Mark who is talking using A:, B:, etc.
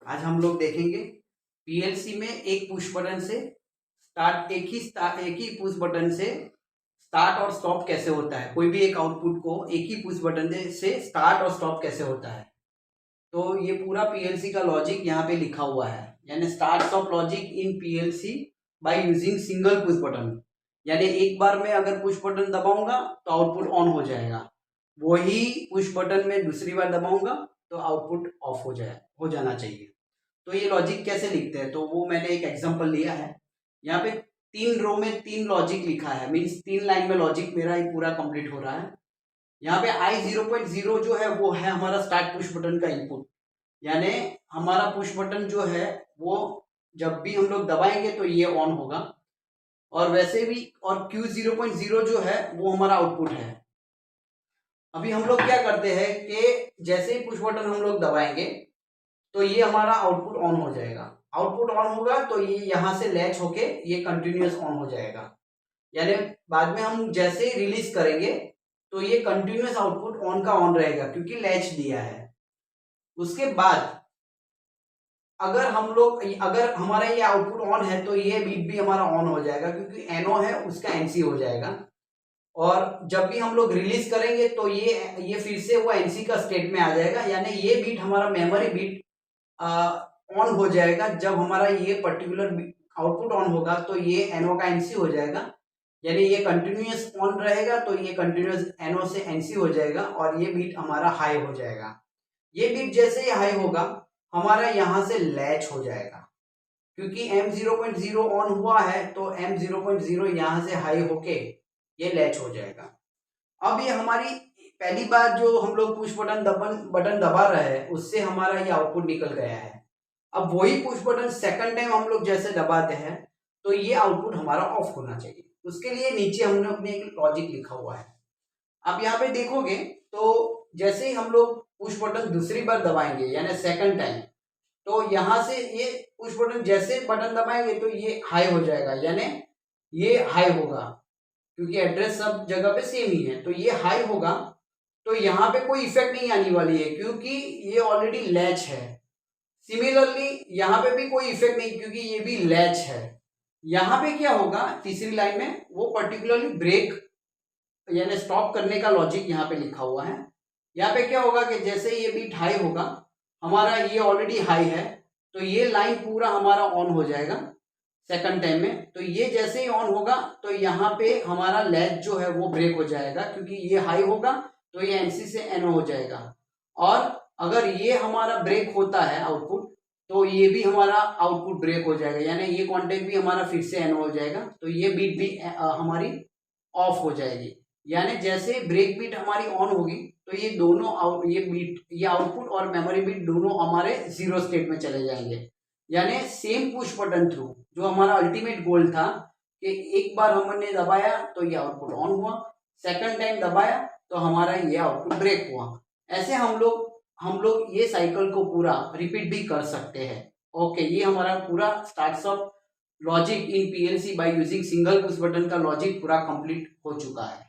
A: आज हम लोग देखेंगे पीएलसी में एक पुश बटन से एक ही पुश बटन से स्टार्ट और स्टॉप कैसे होता है। कोई भी एक आउटपुट को एक ही पुश बटन से स्टार्ट और स्टॉप कैसे होता है। तो ये पूरा पीएलसी का लॉजिक यहाँ पे लिखा हुआ है, यानी start stop logic in PLC by using single push button. यानी एक बार में अगर पुश बटन दबाऊंगा तो आउटपुट ऑन हो जाएगा, वही पुश बटन में दूसरी बार दबाऊंगा तो आउटपुट ऑफ हो जाना चाहिए। तो ये लॉजिक कैसे लिखते हैं, तो वो मैंने एक एग्जांपल लिया है। यहाँ पे 3 रो में 3 लॉजिक लिखा है, मीन्स 3 लाइन में लॉजिक मेरा ये पूरा कंप्लीट हो रहा है। यहाँ पे I0.0 जो है वो है हमारा स्टार्ट पुश बटन का इनपुट, यानी हमारा पुश बटन जो है वो जब भी हम लोग दबाएंगे तो ये ऑन होगा। और वैसे भी और Q0.0 जो है वो हमारा आउटपुट है। अभी हम लोग क्या करते हैं कि जैसे ही पुश बटन हम लोग दबाएंगे तो ये हमारा आउटपुट ऑन हो जाएगा। आउटपुट ऑन होगा तो ये यहाँ से लैच होके ये कंटिन्यूअस ऑन हो जाएगा, यानी बाद में हम जैसे ही रिलीज करेंगे तो ये कंटिन्यूअस आउटपुट ऑन का ऑन रहेगा क्योंकि लैच दिया है। उसके बाद अगर हमारा ये आउटपुट ऑन है तो ये बीट भी हमारा ऑन हो जाएगा क्योंकि एनओ है उसका एनसी हो जाएगा। और जब भी हम लोग रिलीज करेंगे तो ये फिर से वो एनसी का स्टेट में आ जाएगा, यानी ये बीट हमारा मेमोरी बीट ऑन हो जाएगा। जब हमारा ये पर्टिकुलर आउटपुट ऑन होगा तो ये एनओ का एनसी हो जाएगा, यानी ये कंटिन्यूअस ऑन रहेगा तो ये कंटिन्यूअस एनओ से एनसी हो जाएगा और ये बीट हमारा हाई हो जाएगा। ये बीट जैसे ही हाई होगा हमारा यहाँ से लैच हो जाएगा, क्योंकि M0.0 ऑन हुआ है तो M0.0 यहाँ से हाई होके ये लैच हो जाएगा। अब ये हमारी पहली बार जो हम लोग पुश बटन दबा रहे हैं उससे हमारा ये आउटपुट निकल गया है। अब वही पुश बटन सेकंड टाइम हम लोग जैसे दबाते हैं तो ये आउटपुट हमारा ऑफ होना चाहिए। उसके लिए नीचे हमने अपने एक लॉजिक लिखा हुआ है। आप यहाँ पे देखोगे तो जैसे ही हम लोग पुश बटन दूसरी बार दबाएंगे यानी सेकंड टाइम, तो यहाँ से ये पुश बटन जैसे बटन दबाएंगे तो ये हाई हो जाएगा, यानी ये हाई होगा क्योंकि एड्रेस सब जगह पे सेम ही है तो ये हाई होगा। तो यहाँ पे कोई इफेक्ट नहीं आने वाली है क्योंकि ये ऑलरेडी लैच है। सिमिलरली यहाँ पे भी कोई इफेक्ट नहीं क्योंकि ये भी लैच है। यहाँ पे क्या होगा तीसरी लाइन में वो पर्टिकुलरली ब्रेक यानी स्टॉप करने का लॉजिक यहाँ पे लिखा हुआ है। यहाँ पे क्या होगा कि जैसे ये बीट हाई होगा, हमारा ये ऑलरेडी हाई है तो ये लाइन पूरा हमारा ऑन हो जाएगा सेकंड टाइम में। तो ये जैसे ही ऑन होगा तो यहाँ पे हमारा लैच जो है वो ब्रेक हो जाएगा क्योंकि ये हाई होगा तो ये एनसी से एनओ हो जाएगा। और अगर ये हमारा ब्रेक होता है आउटपुट तो ये भी हमारा आउटपुट ब्रेक हो जाएगा, यानी ये कॉन्टेक्ट भी हमारा फिर से एनओ हो जाएगा तो ये बीट भी हमारी ऑफ हो जाएगी। यानी जैसे ब्रेक बीट हमारी ऑन होगी तो ये दोनों ये आउटपुट और मेमोरी बीट दोनों हमारे जीरो स्टेट में चले जाएंगे। यानी सेम पुश बटन थ्रू जो हमारा अल्टीमेट गोल था कि एक बार हमने दबाया तो ये आउटपुट ऑन हुआ, सेकंड टाइम दबाया तो हमारा ये आउटपुट ब्रेक हुआ। ऐसे हम लोग ये साइकिल को पूरा रिपीट भी कर सकते हैं। ओके, ये हमारा पूरा start of logic in PLC by using single push button का लॉजिक पूरा कंप्लीट हो चुका है।